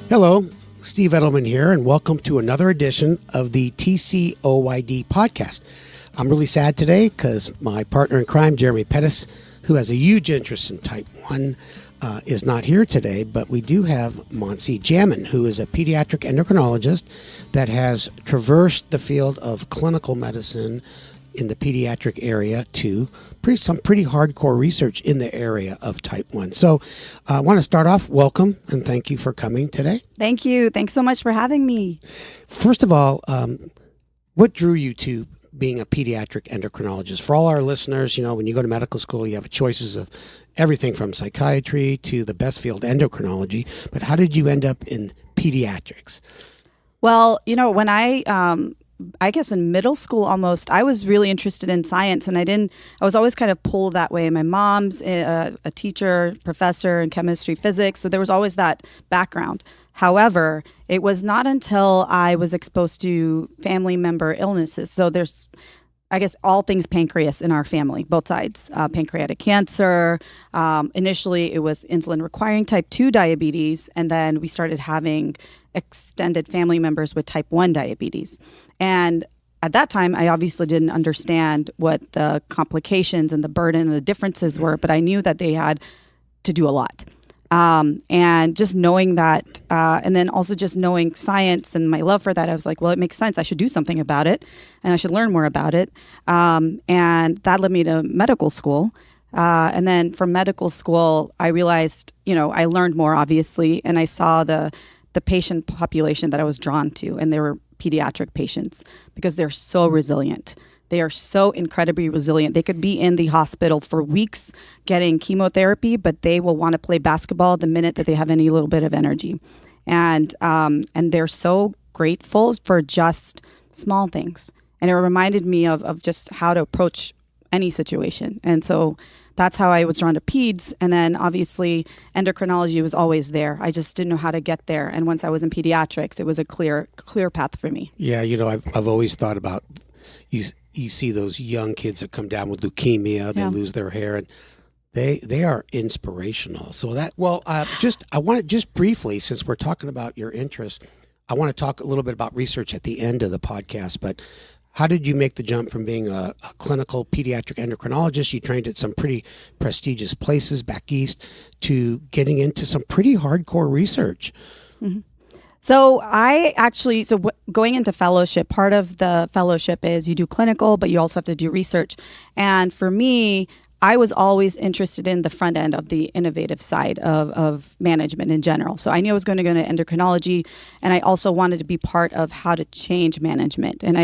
Hello, Steve Edelman here, and welcome to another edition of the TCOYD podcast. I'm really sad today because my partner in crime, Jeremy Pettis, who has a huge interest in type 1, is not here today, but we do have Manasi Jaiman, who is a pediatric endocrinologist that has traversed the field of clinical medicine in the pediatric area to some pretty hardcore research in the area of type 1. So I want to start off, welcome, and thank you for coming today. Thank you. Thanks so much for having me. First of all, what drew you to being a pediatric endocrinologist? For all our listeners, when you go to medical school, you have choices of everything from psychiatry to the best field, endocrinology. But how did you end up in pediatrics? Well, when I guess in middle school almost, I was really interested in science, and I was always kind of pulled that way. My mom's a teacher, professor in chemistry, physics, so there was always that background. However, it was not until I was exposed to family member illnesses. So there's, I guess, all things pancreas in our family, both sides. Pancreatic cancer. Initially, it was insulin-requiring type 2 diabetes, and then we started having extended family members with type 1 diabetes. And at that time, I obviously didn't understand what the complications and the burden and the differences were, but I knew that they had to do a lot. And just knowing that, and then also just knowing science and my love for that, I was like, well, it makes sense. I should do something about it, and I should learn more about it. And that led me to medical school. And then from medical school, I realized, I learned more, obviously, and I saw the patient population that I was drawn to, and they were pediatric patients because they're so resilient. They are so incredibly resilient. They could be in the hospital for weeks getting chemotherapy, but they will want to play basketball the minute that they have any little bit of energy. And they're so grateful for just small things. And it reminded me of just how to approach any situation. And so that's how I was drawn to peds. And then obviously endocrinology was always there. I just didn't know how to get there. And once I was in pediatrics, it was a clear path for me. Yeah, I've always thought about you see those young kids that come down with leukemia, they lose their hair, and they are inspirational. So I want to just briefly, since we're talking about your interest, I want to talk a little bit about research at the end of the podcast, but how did you make the jump from being a clinical pediatric endocrinologist? You trained at some pretty prestigious places back east to getting into some pretty hardcore research. Mm-hmm. So going into fellowship, part of the fellowship is you do clinical, but you also have to do research. And for me, I was always interested in the front end of the innovative side of management in general. So I knew I was going to go into endocrinology, and I also wanted to be part of how to change management. And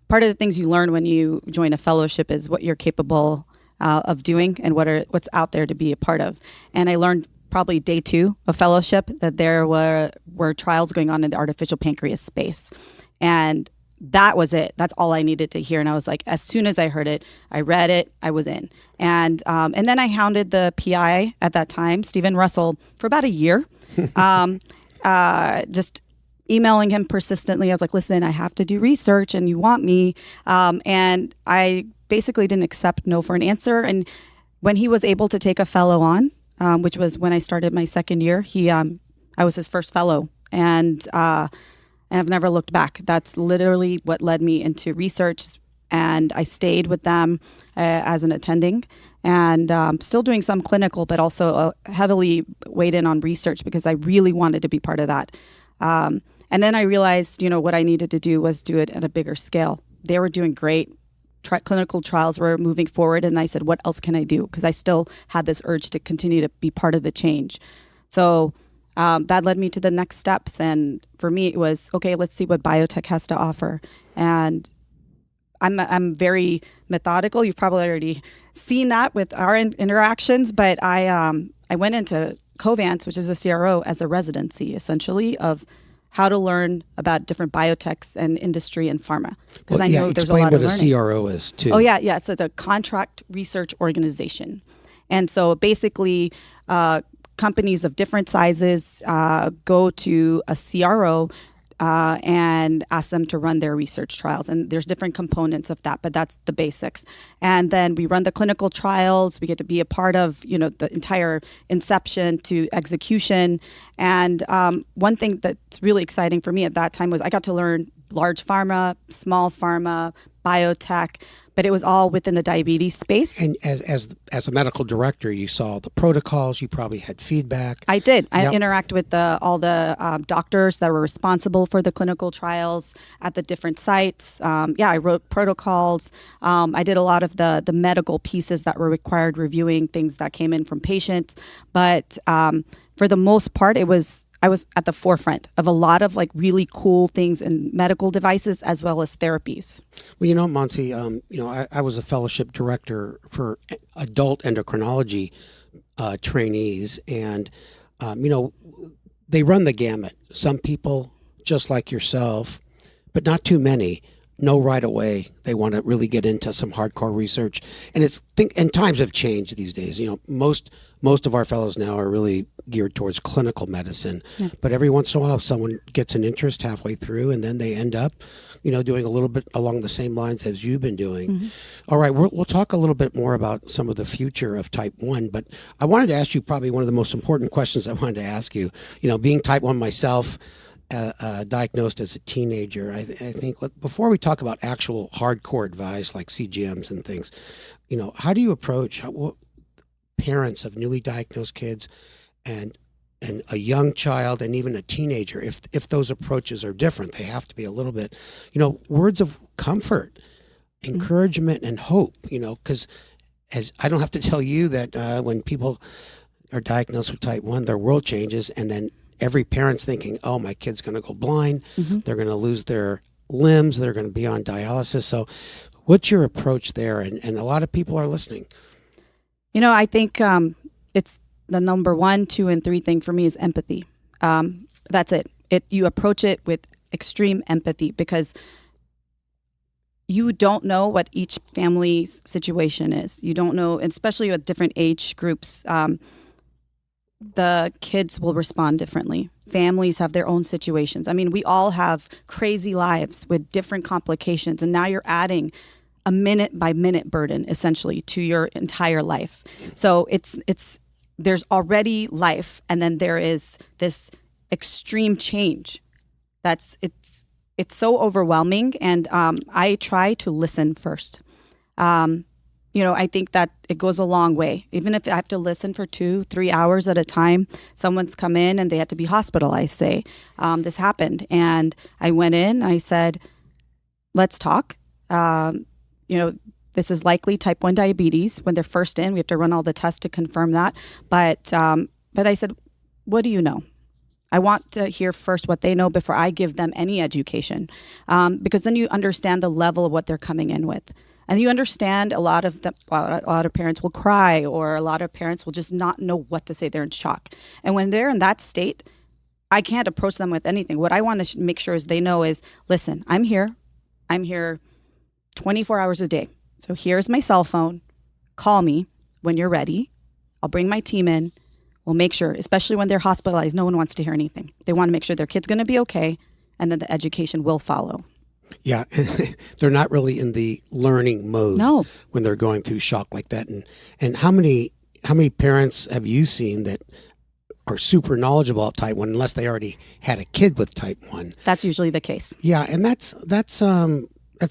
part of the things you learn when you join a fellowship is what you're capable of doing and what's out there to be a part of. And I learned probably day 2 of fellowship that there were trials going on in the artificial pancreas space. And that was it. That's all I needed to hear. And I was like, as soon as I heard it, I read it, I was in. And then I hounded the PI at that time, Stephen Russell, for about a year, just emailing him persistently. I was like, listen, I have to do research and you want me. And I basically didn't accept no for an answer. And when he was able to take a fellow on, which was when I started my second year, I was his first fellow. And I've never looked back. That's literally what led me into research. And I stayed with them as an attending, and still doing some clinical, but also heavily weighed in on research because I really wanted to be part of that. And then I realized, what I needed to do was do it at a bigger scale. They were doing great. Clinical trials were moving forward, and I said, what else can I do? Because I still had this urge to continue to be part of the change. So that led me to the next steps. And for me, it was, okay, let's see what biotech has to offer. And I'm very methodical. You've probably already seen that with our interactions, but I went into Covance, which is a CRO, as a residency, essentially, of how to learn about different biotechs and industry and pharma. Because I know there's a lot of learning. Explain what a CRO is, too. Oh, yeah. So it's a contract research organization. And so basically, companies of different sizes go to a CRO and ask them to run their research trials. And there's different components of that, but that's the basics. And then we run the clinical trials. We get to be a part of, the entire inception to execution. And one thing that's really exciting for me at that time was I got to learn large pharma, small pharma, biotech, but it was all within the diabetes space. And as a medical director, you saw the protocols. You probably had feedback. I did. I interact with all the doctors that were responsible for the clinical trials at the different sites. I wrote protocols. I did a lot of the medical pieces that were required, reviewing things that came in from patients. But for the most part, I was at the forefront of a lot of really cool things in medical devices as well as therapies. Well, Manasi, I was a fellowship director for adult endocrinology trainees, and they run the gamut. Some people, just like yourself, but not too many, know right away they want to really get into some hardcore research. And times have changed these days. Most of our fellows now are really geared towards clinical medicine. Yeah. But every once in a while, someone gets an interest halfway through, and then they end up, doing a little bit along the same lines as you've been doing. Mm-hmm. All right, we'll talk a little bit more about some of the future of type 1, but I wanted to ask you probably one of the most important questions I wanted to ask you. Being type 1 myself, diagnosed as a teenager, I think before we talk about actual hardcore advice like CGMs and things, how do you approach parents of newly diagnosed kids and a young child and even a teenager, if those approaches are different? They have to be a little bit, words of comfort, encouragement, and hope, because as I don't have to tell you that when people are diagnosed with type 1, their world changes, and then every parent's thinking, oh, my kid's going to go blind. Mm-hmm. They're going to lose their limbs. They're going to be on dialysis. So what's your approach there? And a lot of people are listening. I think it's the number 1, 2, and 3 thing for me is empathy. That's it. You approach it with extreme empathy because you don't know what each family's situation is. You don't know, especially with different age groups, the kids will respond differently. Families have their own situations. I mean, we all have crazy lives with different complications, and now you're adding a minute by minute burden essentially to your entire life. So there's already life, and then there is this extreme change. It's so overwhelming, and I try to listen first. I think that it goes a long way. Even if I have to listen for 2-3 hours at a time, someone's come in and they had to be hospitalized, say, this happened. And I went in, I said, let's talk. This is likely type 1 diabetes. When they're first in, we have to run all the tests to confirm that. But I said, what do you know? I want to hear first what they know before I give them any education, because then you understand the level of what they're coming in with. And you understand a lot of parents will cry, or a lot of parents will just not know what to say. They're in shock. And when they're in that state, I can't approach them with anything. What I want to make sure is they know is, listen, I'm here 24 hours a day. So here's my cell phone. Call me when you're ready. I'll bring my team in. We'll make sure, especially when they're hospitalized, no one wants to hear anything. They want to make sure their kid's going to be okay, and then the education will follow. Yeah, they're not really in the learning mode when they're going through shock like that. And how many parents have you seen that are super knowledgeable about type 1 unless they already had a kid with type 1? That's usually the case. Yeah, and that's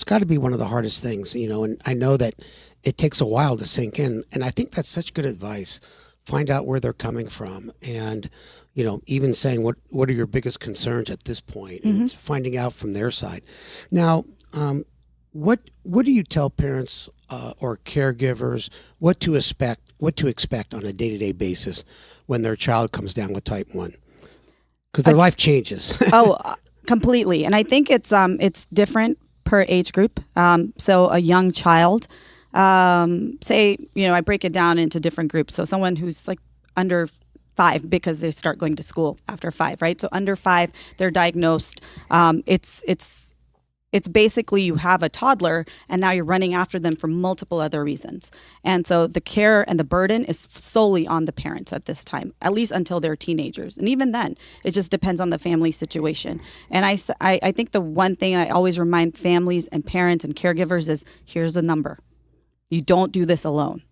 got to be one of the hardest things, and I know that it takes a while to sink in, and I think that's such good advice. Find out where they're coming from, and even saying what are your biggest concerns at this point, and finding out from their side. Now, what do you tell parents or caregivers what to expect on a day-to-day basis when their child comes down with type 1? Because their life changes. Completely, and I think it's different per age group. So a young child. Say, I break it down into different groups. So someone who's like under 5, because they start going to school after 5, right? So under 5, they're diagnosed. It's It's basically you have a toddler and now you're running after them for multiple other reasons. And so the care and the burden is solely on the parents at this time, at least until they're teenagers. And even then, it just depends on the family situation. And I think the one thing I always remind families and parents and caregivers is here's a number. You don't do this alone.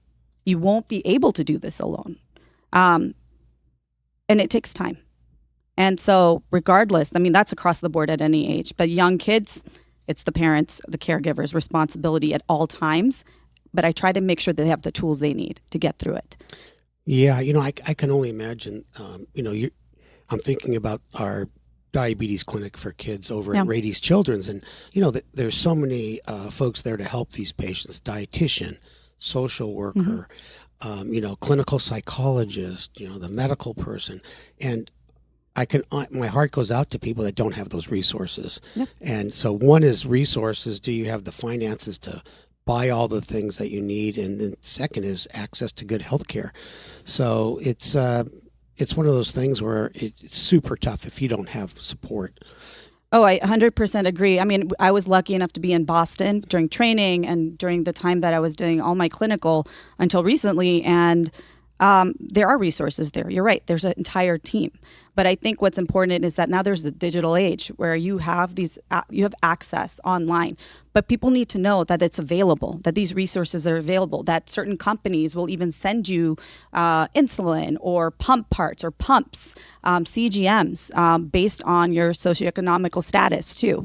You won't be able to do this alone. And it takes time. And so regardless, I mean, that's across the board at any age, but young kids, it's the parents, the caregivers' responsibility at all times. But I try to make sure they have the tools they need to get through it. Yeah, I can only imagine, I'm thinking about our diabetes clinic for kids over at Rady's Children's. And, there's so many folks there to help these patients, dietitian, social worker, clinical psychologist, the medical person. And my heart goes out to people that don't have those resources. Yep. And so one is resources. Do you have the finances to buy all the things that you need? And then second is access to good health care. So it's one of those things where it's super tough if you don't have support. Oh, I 100% agree. I mean, I was lucky enough to be in Boston during training and during the time that I was doing all my clinical until recently. And there are resources there. You're right. There's an entire team. But I think what's important is that now there's the digital age where you have access online. But people need to know that it's available, that these resources are available, that certain companies will even send you insulin or pump parts or pumps, CGMs, based on your socioeconomical status too.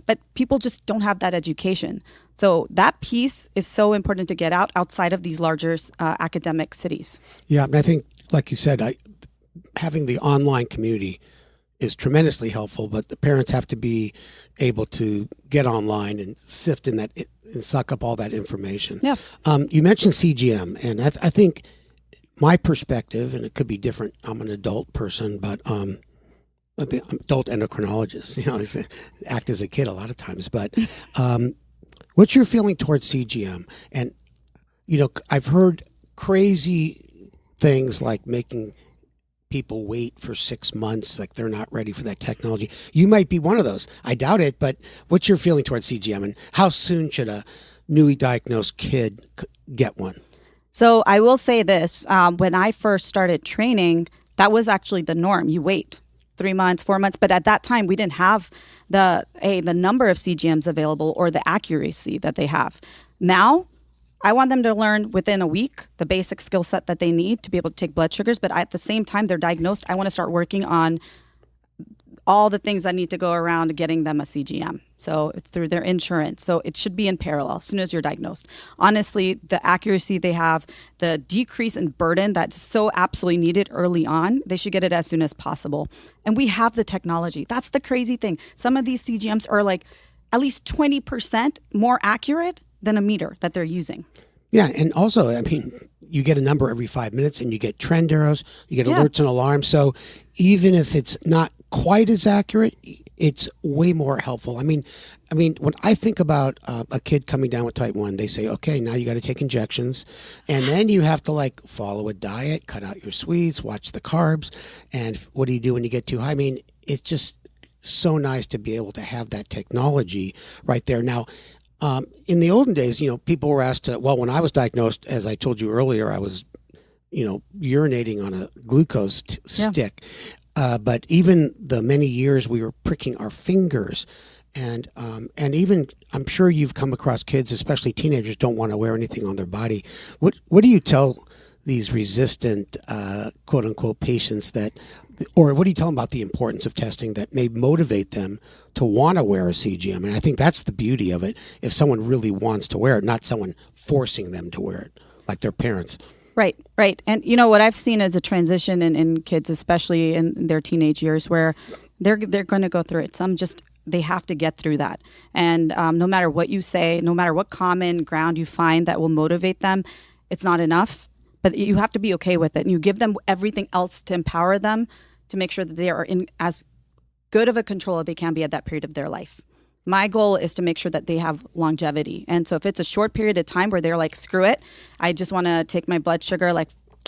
But people just don't have that education. So that piece is so important to get outside of these larger academic cities. Yeah, and I think, like you said, having the online community is tremendously helpful, but the parents have to be able to get online and sift in that and suck up all that information. Yeah. You mentioned CGM, and I think my perspective, and it could be different. I'm an adult person, but the adult endocrinologist. I act as a kid a lot of times. But what's your feeling towards CGM? And I've heard crazy things like making people wait for 6 months, like they're not ready for that technology. You might be one of those. I doubt it, but what's your feeling towards CGM, and how soon should a newly diagnosed kid get one? So I will say this, when I first started training, that was actually the norm. You wait 3 months, 4 months, but at that time we didn't have the number of CGMs available or the accuracy that they have. Now, I want them to learn within a week the basic skill set that they need to be able to take blood sugars. But at the same time they're diagnosed, I want to start working on all the things that need to go around getting them a CGM. So it's through their insurance. So it should be in parallel as soon as you're diagnosed. Honestly, the accuracy they have, the decrease in burden that's so absolutely needed early on, they should get it as soon as possible. And we have the technology. That's the crazy thing. Some of these CGMs are like at least 20% more accurate than a meter that they're using. Yeah, and also, I mean, you get a number every 5 minutes, and you get trend arrows, you get alerts and alarms. So even if it's not quite as accurate, it's way more helpful. I mean, when I think about a kid coming down with type 1, they say, okay, now you got to take injections, and then you have to follow a diet, cut out your sweets, watch the carbs, and what do you do when you get too high? I mean, it's just so nice to be able to have that technology right there. Now, in the olden days, people were asked to, when I was diagnosed, as I told you earlier, I was, urinating on a glucose stick. But even the many years we were pricking our fingers, and even I'm sure you've come across kids, especially teenagers, don't want to wear anything on their body. What do you tell these resistant, quote unquote, patients or what do you tell them about the importance of testing that may motivate them to want to wear a CGM? And I think that's the beauty of it. If someone really wants to wear it, not someone forcing them to wear it, like their parents. Right. And what I've seen is a transition in kids, especially in their teenage years, where they're going to go through it. They have to get through that. And no matter what you say, no matter what common ground you find that will motivate them, it's not enough. But you have to be okay with it. And you give them everything else to empower them to make sure that they are in as good of a control as they can be at that period of their life. My goal is to make sure that they have longevity. And so if it's a short period of time where they're like, screw it, I just want to take my blood sugar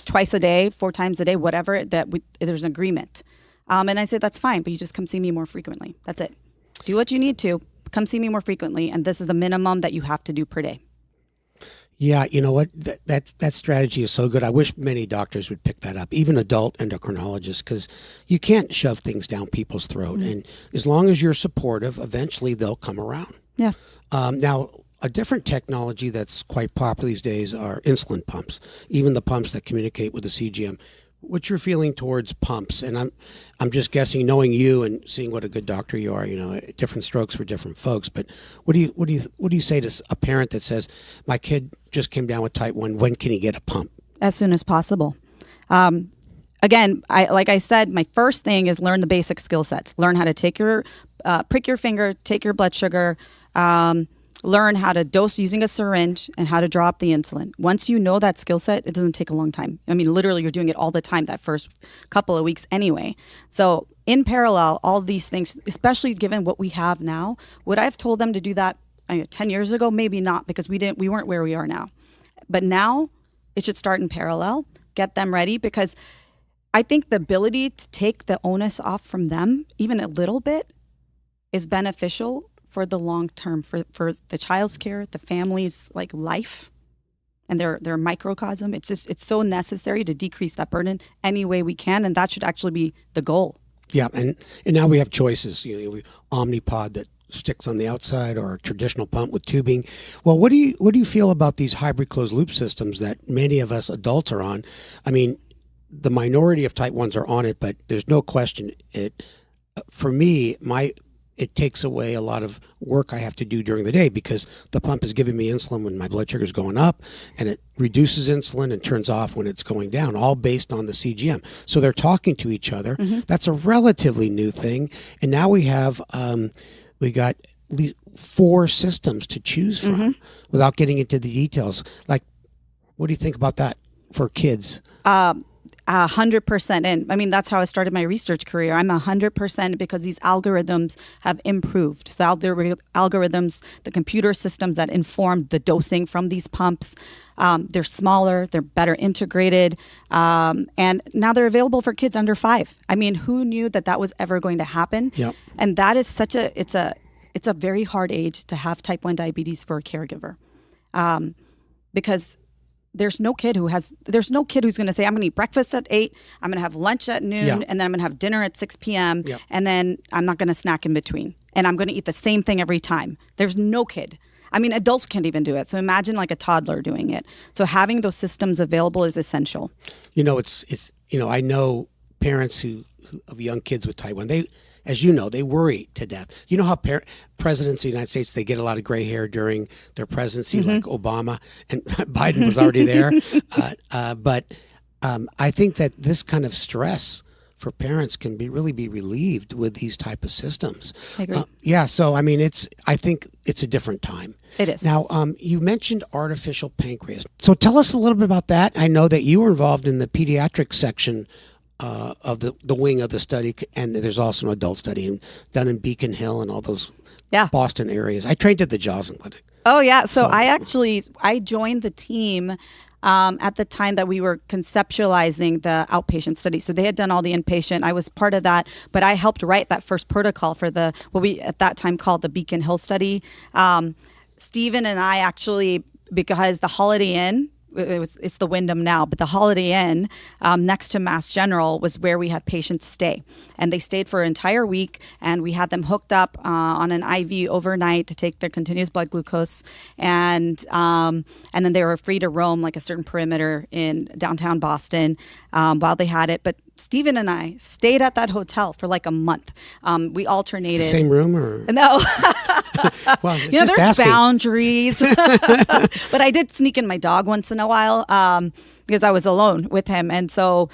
twice a day, 4 times a day, whatever, there's an agreement. And I say, that's fine, but you just come see me more frequently. That's it. Do what you need to. come see me more frequently, and this is the minimum that you have to do per day. Yeah, you know what? That strategy is so good. I wish many doctors would pick that up, even adult endocrinologists, because you can't shove things down people's throat. Mm-hmm. And as long as you're supportive, eventually they'll come around. Yeah. Now, a different technology that's quite popular these days are insulin pumps, even the pumps that communicate with the CGM. What's your feeling towards pumps? And I'm just guessing, knowing you and seeing what a good doctor you are, different strokes for different folks. But what do you say to a parent that says, my kid just came down with type 1, when can he get a pump? As soon as possible. Again, like I said, my first thing is learn the basic skill sets. Learn how to prick your finger, take your blood sugar, learn how to dose using a syringe, and how to draw up the insulin. Once you know that skill set, it doesn't take a long time. I mean, literally, you're doing it all the time that first couple of weeks anyway. So in parallel, all these things, especially given what we have now, would I have told them to do that 10 years ago? Maybe not, because we weren't where we are now. But now it should start in parallel, get them ready, because I think the ability to take the onus off from them, even a little bit, is beneficial for the long term, for the child's care, the family's life, and their microcosm. It's so necessary to decrease that burden any way we can, and that should actually be the goal. Yeah, and now we have choices. Omnipod that sticks on the outside, or a traditional pump with tubing. Well, what do you feel about these hybrid closed loop systems that many of us adults are on? I mean, the minority of type 1s are on it, but there's no question for me, it takes away a lot of work I have to do during the day, because the pump is giving me insulin when my blood sugar is going up, and it reduces insulin and turns off when it's going down, all based on the CGM. So they're talking to each other. Mm-hmm. That's a relatively new thing. And now we have, we got 4 systems to choose from, mm-hmm. without getting into the details. What do you think about that for kids? 100% in. I mean, that's how I started my research career. I'm 100% because these algorithms have improved. The algorithms, the computer systems that inform the dosing from these pumps, they're smaller, they're better integrated, and now they're available for kids under 5. I mean, who knew that was ever going to happen? Yep. And that is it's a very hard age to have type 1 diabetes for a caregiver, because there's no kid who's going to say, I'm going to eat breakfast at 8, I'm going to have lunch at noon, yeah. and then I'm going to have dinner at 6 p.m., yeah. and then I'm not going to snack in between, and I'm going to eat the same thing every time. There's no kid. I mean, adults can't even do it. So imagine a toddler doing it. So having those systems available is essential. It's I know parents of young kids with type 1, as you know, they worry to death. You know how presidents of the United States, they get a lot of gray hair during their presidency, mm-hmm. like Obama, and Biden was already there. But I think that this kind of stress for parents can really be relieved with these type of systems. I agree. Yeah, so I mean, I think it's a different time. It is. Now, you mentioned artificial pancreas. So tell us a little bit about that. I know that you were involved in the pediatric section of the wing of the study, and there's also an adult study done in Beacon Hill and all those Boston areas. I trained at the Joslin Clinic. Oh yeah, so I joined the team at the time that we were conceptualizing the outpatient study. So they had done all the inpatient. I was part of that, but I helped write that first protocol for what we at that time called the Beacon Hill study. Stephen and I actually, because the Holiday Inn, it's the Wyndham now, but the Holiday Inn next to Mass General was where we had patients stay. And they stayed for an entire week, and we had them hooked up on an IV overnight to take their continuous blood glucose. And then they were free to roam a certain perimeter in downtown Boston while they had it. But Stephen and I stayed at that hotel for a month. We alternated. The same room or? No. Well, there's asking. Boundaries. But I did sneak in my dog once in a while because I was alone with him. And so,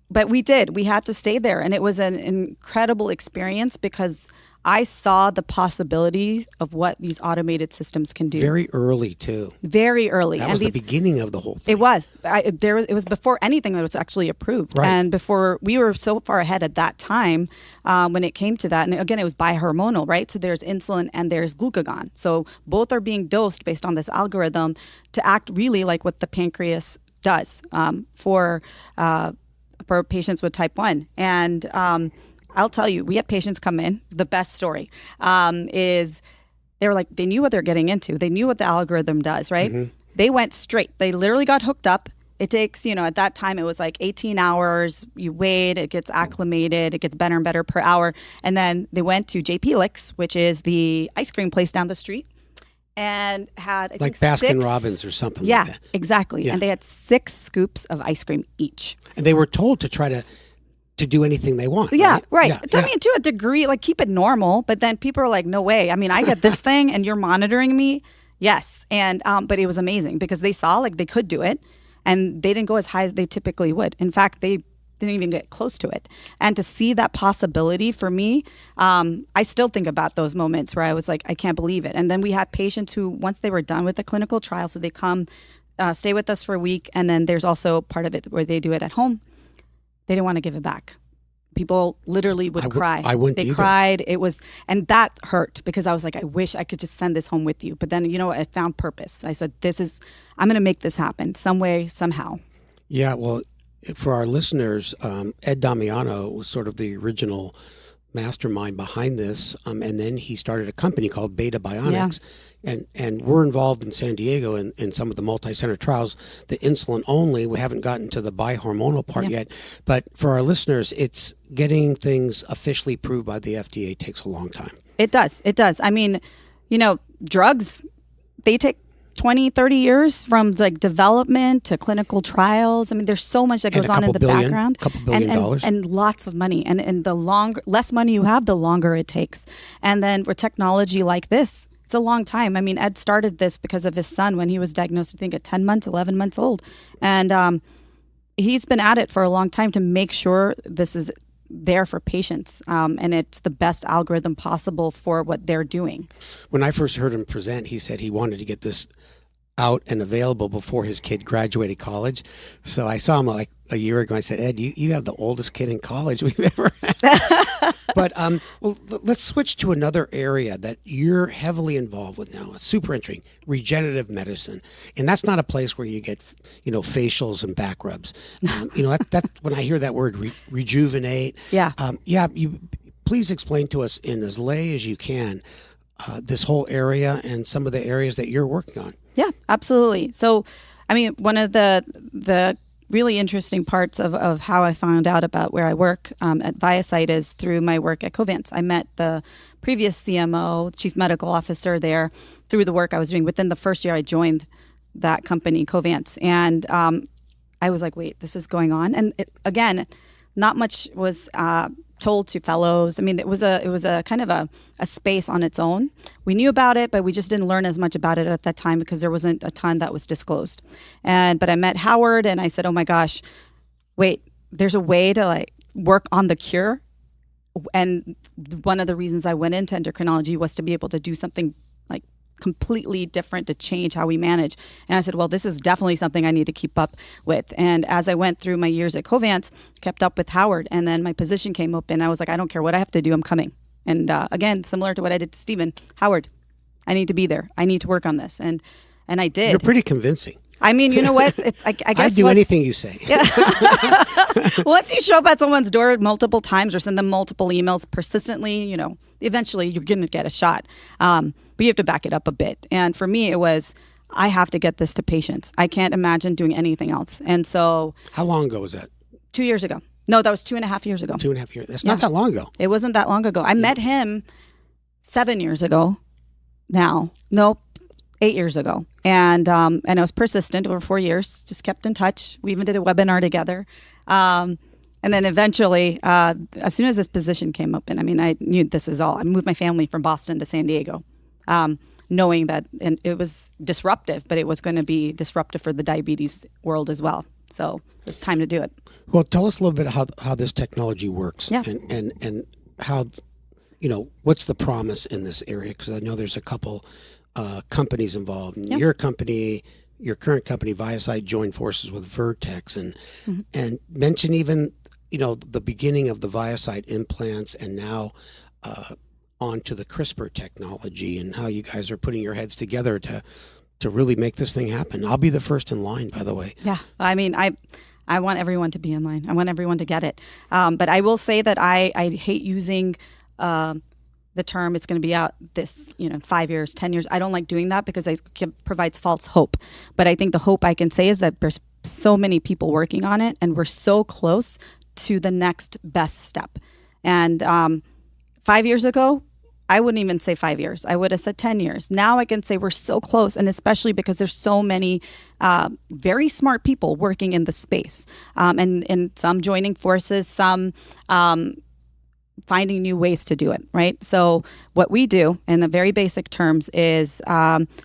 but we had to stay there. And it was an incredible experience because I saw the possibility of what these automated systems can do. Very early, too. Very early. That was the beginning of the whole thing. It was. It was before anything that was actually approved. Right. And before, we were so far ahead at that time when it came to that. And again, it was bihormonal, right? So there's insulin and there's glucagon. So both are being dosed based on this algorithm to act really like what the pancreas does for patients with type 1. And I'll tell you, we had patients come in. The best story is They were like, they knew what they're getting into. They knew what the algorithm does, right? Mm-hmm. They went straight. They literally got hooked up. It takes, at that time it was like 18 hours. You wait, it gets acclimated, it gets better and better per hour. And then they went to JP Licks, which is the ice cream place down the street, and had like Baskin Robbins or something yeah, like that. Exactly. Yeah. And they had 6 scoops of ice cream each. And they were told to try to do anything they want. Yeah, right. Yeah, I mean, to a degree, like keep it normal, but then people are like, no way. I mean, I get this thing and you're monitoring me. Yes. And, but it was amazing because they saw like they could do it and they didn't go as high as they typically would. In fact, they didn't even get close to it. And to see that possibility for me, I still think about those moments where I was like, I can't believe it. And then we had patients who, once they were done with the clinical trial, so they come, stay with us for a week. And then there's also part of it where they do it at home. They didn't want to give it back. People literally would cry. I wouldn't They either. cried. It was, and that hurt because I was like, I wish I could just send this home with you. But then, I found purpose. I said, I'm going to make this happen some way, somehow. Yeah, well, for our listeners, Ed Damiano was sort of the original mastermind behind this, and then he started a company called Beta Bionics, and we're involved in San Diego in some of the multi-center trials, the insulin only. We haven't gotten to the bihormonal part yet, but for our listeners, it's getting things officially approved by the FDA takes a long time. It does. I mean, drugs, they take 20, 30 years from like development to clinical trials. I mean, there's so much that goes on in the background. $2 billion. And lots of money. And the less money you have, the longer it takes. And then with technology like this, it's a long time. I mean, Ed started this because of his son when he was diagnosed, I think, at 10 months, 11 months old. And he's been at it for a long time to make sure this is there for patients. And it's the best algorithm possible for what they're doing. When I first heard him present, he said he wanted to get this out and available before his kid graduated college. So I saw him like a year ago. I said, Ed, you have the oldest kid in college we've ever had. But well, let's switch to another area that you're heavily involved with now. It's super interesting, regenerative medicine. And that's not a place where you get, facials and back rubs. That when I hear that word rejuvenate. Yeah. You please explain to us in as lay as you can this whole area and some of the areas that you're working on. Yeah, absolutely. So, I mean, one of the really interesting parts of how I found out about where I work at ViaCyte is through my work at Covance. I met the previous CMO, Chief Medical Officer there, through the work I was doing. Within the first year I joined that company, Covance. And I was like, wait, this is going on. And again, not much was told to fellows. I mean, it was a kind of a space on its own. We knew about it, but we just didn't learn as much about it at that time because there wasn't a ton that was disclosed. But I met Howard and I said, oh my gosh, wait, there's a way to like work on the cure. And one of the reasons I went into endocrinology was to be able to do something like completely different to change how we manage. And I said, well, this is definitely something I need to keep up with. And as I went through my years at Covance, kept up with Howard, and then my position came open. I was like, I don't care what I have to do, I'm coming. And again, similar to what I did to Stephen, Howard, I need to be there. I need to work on this. And I did. You're pretty convincing. I mean, you know what? I guess I'd do anything you say. Yeah. Once you show up at someone's door multiple times or send them multiple emails persistently, eventually you're going to get a shot. But you have to back it up a bit. And for me, it was, I have to get this to patients. I can't imagine doing anything else. And so. How long ago was that? 2 years ago. No, that was 2.5 years ago. 2.5 years. That's not that long ago. It wasn't that long ago. I met him 7 years ago now. Nope. 8 years ago. And I was persistent over 4 years, just kept in touch. We even did a webinar together. And then eventually, as soon as this position came up, and I mean, I knew this is all. I moved my family from Boston to San Diego, knowing that and it was disruptive, but it was going to be disruptive for the diabetes world as well. So it's time to do it. Well, tell us a little bit how this technology works and how, what's the promise in this area? Because I know there's a couple companies involved. Yep. Your company, your current company, ViaCyte, joined forces with Vertex and mention even, the beginning of the ViaCyte implants and now onto the CRISPR technology and how you guys are putting your heads together to really make this thing happen. I'll be the first in line, by the way. Yeah. I mean, I want everyone to be in line. I want everyone to get it. But I will say that I hate using the term it's going to be out this 5 years, 10 years. I don't like doing that because it provides false hope. But I think the hope I can say is that there's so many people working on it, and we're so close to the next best step. And 5 years ago, I wouldn't even say 5 years. I would have said 10 years. Now I can say we're so close, and especially because there's so many very smart people working in the space, and some joining forces, some finding new ways to do it, right? So what we do in the very basic terms is,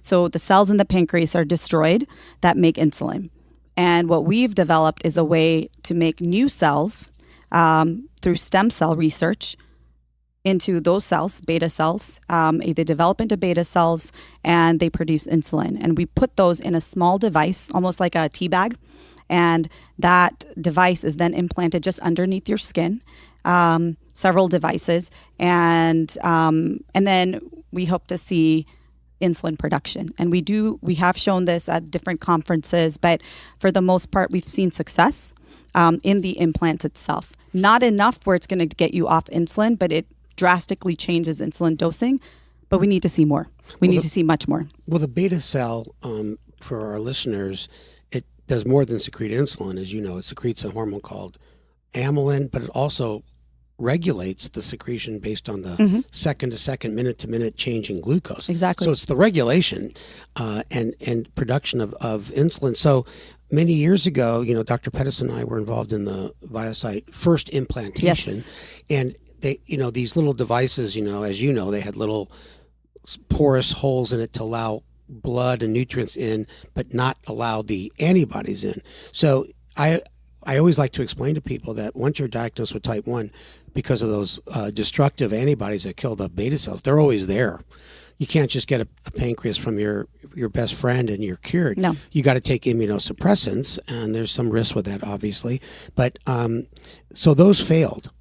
so the cells in the pancreas are destroyed that make insulin. And what we've developed is a way to make new cells through stem cell research into those cells, beta cells. They develop into beta cells and they produce insulin. And we put those in a small device, almost like a tea bag. And that device is then implanted just underneath your skin, several devices. And then we hope to see insulin production. And we have shown this at different conferences, but for the most part, we've seen success in the implant itself. Not enough where it's going to get you off insulin, but it drastically changes insulin dosing. But we need to see more. We need to see much more. Well, the beta cell, for our listeners, it does more than secrete insulin. As you know, it secretes a hormone called amylin, but it also regulates the secretion based on the second to second, minute to minute change in glucose. Exactly. So it's the regulation and production of insulin. So many years ago, Dr. Pettis and I were involved in the ViaCyte first implantation. Yes. And they, these little devices, as you know, they had little porous holes in it to allow blood and nutrients in, but not allow the antibodies in. So I always like to explain to people that once you're diagnosed with type 1, because of those destructive antibodies that kill the beta cells, they're always there. You can't just get a pancreas from your best friend and you're cured. No. You got to take immunosuppressants, and there's some risk with that, obviously. But so those failed.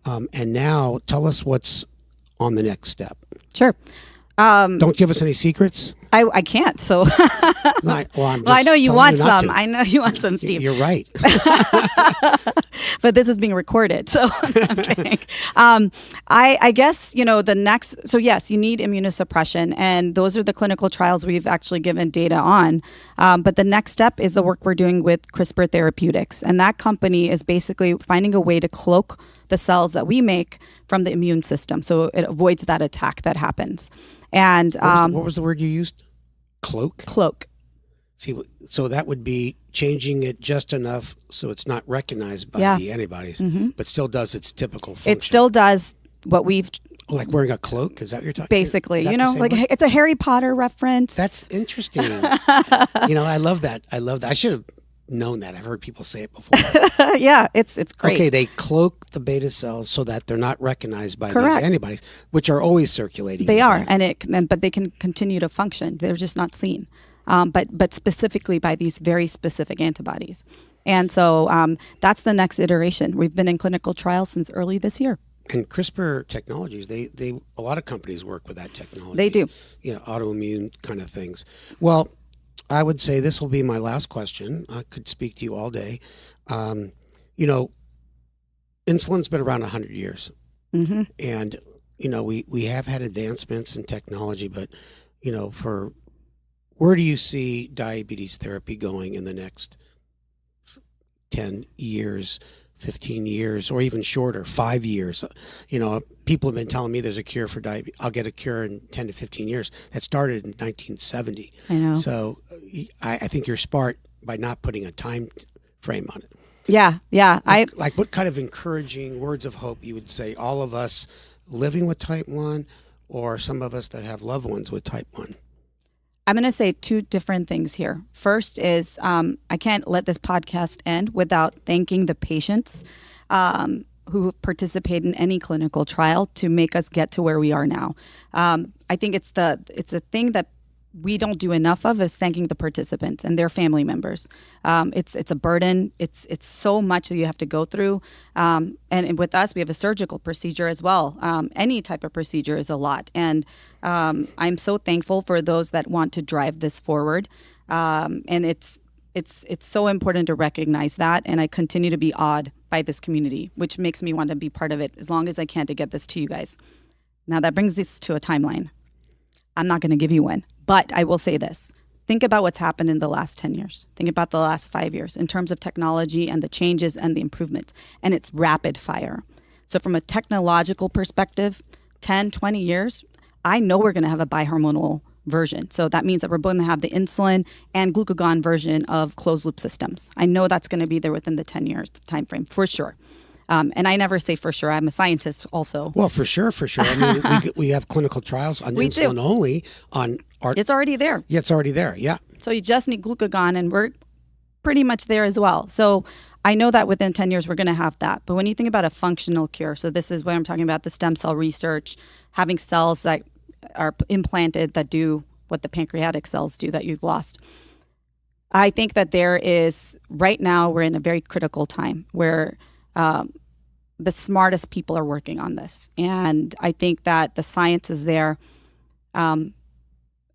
And now tell us what's on the next step. Sure. Don't give us any secrets. I can't. So, I know you want some. I know you want some, Steve. You're right. But this is being recorded, so I'm kidding. I guess the next. So yes, you need immunosuppression, and those are the clinical trials we've actually given data on. But the next step is the work we're doing with CRISPR Therapeutics, and that company is basically finding a way to cloak the cells that we make from the immune system, so it avoids that attack that happens. And what was the word you used? Cloak? Cloak. See, so that would be changing it just enough so it's not recognized by the antibodies, but still does its typical function. It still does what we've... Like wearing a cloak? Is that what you're talking about? Basically, it's a Harry Potter reference. That's interesting. I love that. I should have known that. I've heard people say it before. Yeah, it's great. Okay, they cloak the beta cells so that they're not recognized by these antibodies, which are always circulating. They are, but they can continue to function. They're just not seen, but specifically by these very specific antibodies. And so that's the next iteration. We've been in clinical trials since early this year. And CRISPR technologies, they a lot of companies work with that technology. They do. Yeah, autoimmune kind of things. Well, I would say this will be my last question. I could speak to you all day. Insulin's been around 100 years. Mm-hmm. And, we have had advancements in technology, but, where do you see diabetes therapy going in the next 10 years, 15 years, or even shorter, 5 years? People have been telling me there's a cure for diabetes. I'll get a cure in 10 to 15 years. That started in 1970. I know. So I think you're smart by not putting a time frame on it. Yeah. Like what kind of encouraging words of hope you would say all of us living with type 1 or some of us that have loved ones with type 1? I'm going to say two different things here. First is I can't let this podcast end without thanking the patients who participate in any clinical trial to make us get to where we are now. I think it's a thing that we don't do enough of is thanking the participants and their family members. It's a burden. It's so much that you have to go through. And with us, we have a surgical procedure as well. Any type of procedure is a lot. And I'm so thankful for those that want to drive this forward. And it's so important to recognize that. And I continue to be awed by this community, which makes me want to be part of it as long as I can to get this to you guys. Now that brings us to a timeline. I'm not going to give you one, but I will say this. Think about what's happened in the last 10 years. Think about the last 5 years in terms of technology and the changes and the improvements. And it's rapid fire. So from a technological perspective, 10, 20 years, I know we're going to have a bihormonal version. So that means that we're going to have the insulin and glucagon version of closed loop systems. I know that's going to be there within the 10 years time frame for sure. And I never say for sure. I'm a scientist also. Well, for sure. I mean, we have clinical trials on insulin only on our. It's already there. Yeah, it's already there. Yeah. So you just need glucagon, and we're pretty much there as well. So I know that within 10 years we're going to have that. But when you think about a functional cure, so this is what I'm talking about, the stem cell research, having cells that are implanted that do what the pancreatic cells do that you've lost. I think that there is, right now, we're in a very critical time where the smartest people are working on this. And I think that the science is there and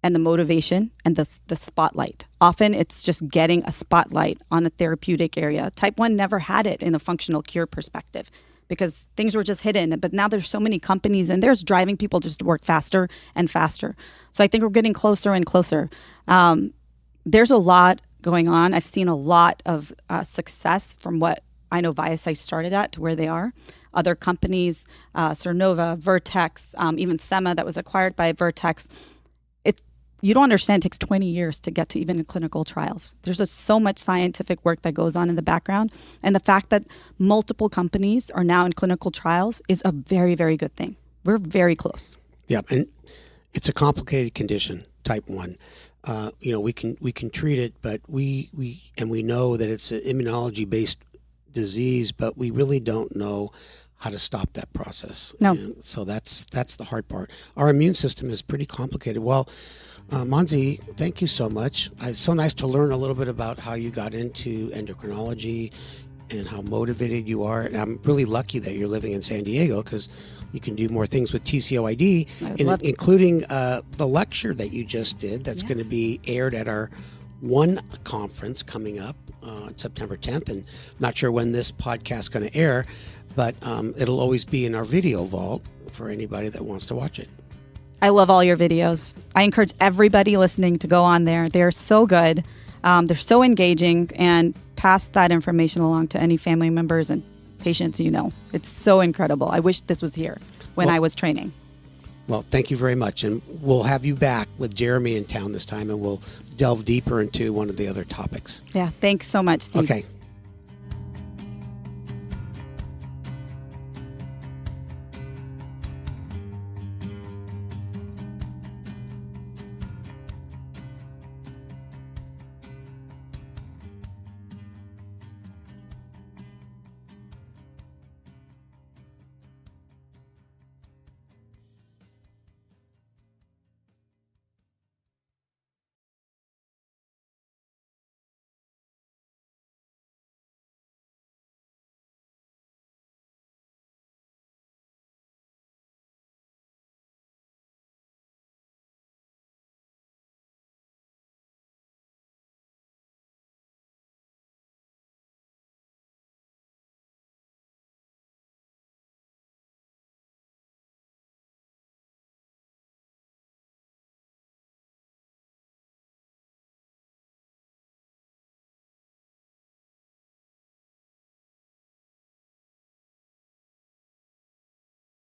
the motivation and the spotlight. Often it's just getting a spotlight on a therapeutic area. Type 1 never had it in a functional cure perspective because things were just hidden. But now there's so many companies and there's driving people just to work faster and faster. So I think we're getting closer and closer. There's a lot going on. I've seen a lot of success from what I know ViaCyte started at to where they are. Other companies, Cernova, Vertex, even Sema that was acquired by Vertex. You don't understand, it takes 20 years to get to even clinical trials. There's just so much scientific work that goes on in the background. And the fact that multiple companies are now in clinical trials is a very, very good thing. We're very close. Yeah, and it's a complicated condition, type 1. We can treat it, but we know that it's an immunology-based disease, but we really don't know how to stop that process. No. And so that's the hard part. Our immune system is pretty complicated. Well, Manasi, thank you so much. It's so nice to learn a little bit about how you got into endocrinology and how motivated you are. And I'm really lucky that you're living in San Diego because you can do more things with TCOID, including the lecture that you just did that's going to be aired at our One conference coming up on September 10th. And I'm not sure when this podcast is going to air, but it'll always be in our video vault for anybody that wants to watch it. I love all your videos. I encourage everybody listening to go on there. They're so good. They're so engaging, and pass that information along to any family members and patients you know. It's so incredible. I wish this was here when I was training. Well, thank you very much. And we'll have you back with Jeremy in town this time, and we'll delve deeper into one of the other topics. Yeah, thanks so much, Steve. Okay.